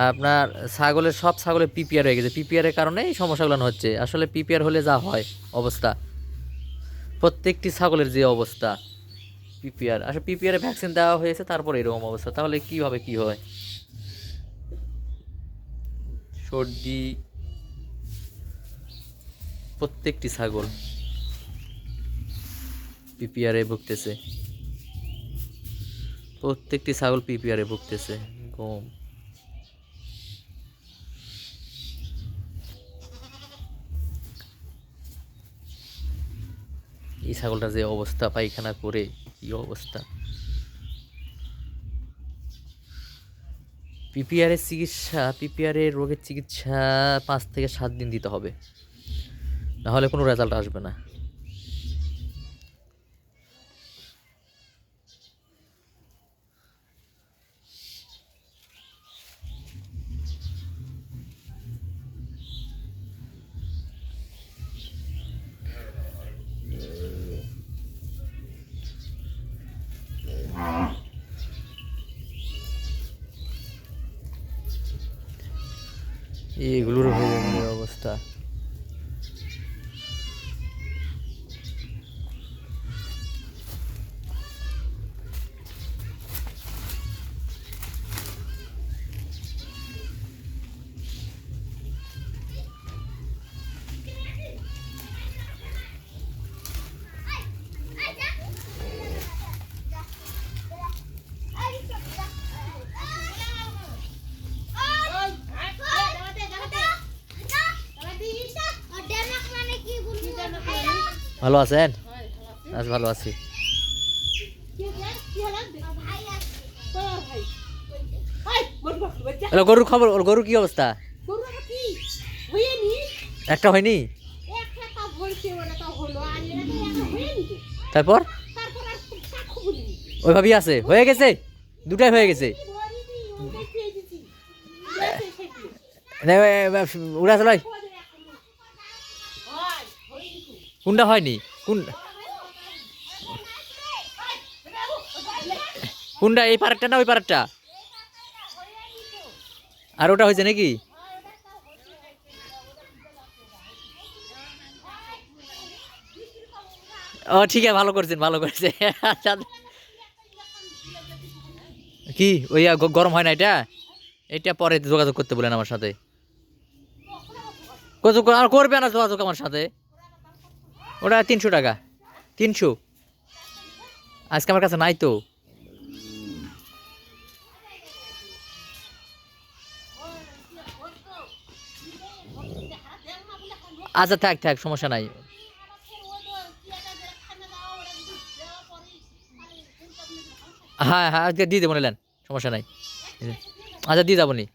আপনার ছাগলের সব ছাগলের পিপিআর হয়ে গেছে, পিপিআরের কারণে এই সমস্যাগুলো হচ্ছে। আসলে পিপিআর হলে যা হয় অবস্থা, প্রত্যেকটি ছাগলের যে অবস্থা পিপিআর, আসলে পিপিআর ভ্যাকসিন দেওয়া হয়েছে তারপর এরকম অবস্থা, তাহলে কিভাবে কি হয়? সর্দি প্রত্যেকটি ছাগল পিপিআরে ভুগতেছে, প্রত্যেকটি ছাগল পিপিআরে ভুগতেছে। গম এই ছাগলটা যে অবস্থা পায়খানা করে, কি অবস্থা! পিপিআরের চিকিৎসা, পিপিআরের রোগের চিকিৎসা 5 থেকে 7 দিন দিতে হবে, নাহলে কোনো রেজাল্ট আসবে না। এগুলোর হয়ে যাবে অবস্থা। ভালো আছেন? আজ ভালো আছি। হ্যালো, গরুর খবর, ওর গরুর কি অবস্থা? একটা হয়নি? তারপর ওইভাবেই আছে, হয়ে গেছে, দুটাই হয়ে গেছে। উড়া চলাই কোনটা হয়নি? কোনটা, এই পার্কটা না ওই পার্কটা? আর ওটা হয়েছে নাকি? ও ঠিক আছে, ভালো করছেন, ভালো করছে। কি ওই গরম হয় না এটা? এটা পরে যোগাযোগ করতে বলেন আমার সাথে। কত আর করবে না যোগাযোগ আমার সাথে? ওটা 300 টাকা। 300 আজকে আমার কাছে নাই তো। আচ্ছা থাক থাক, সমস্যা নাই। হ্যাঁ হ্যাঁ, আজকে দিয়ে দেবো নিলেন, সমস্যা নাই। আচ্ছা দিয়ে যাবো নি।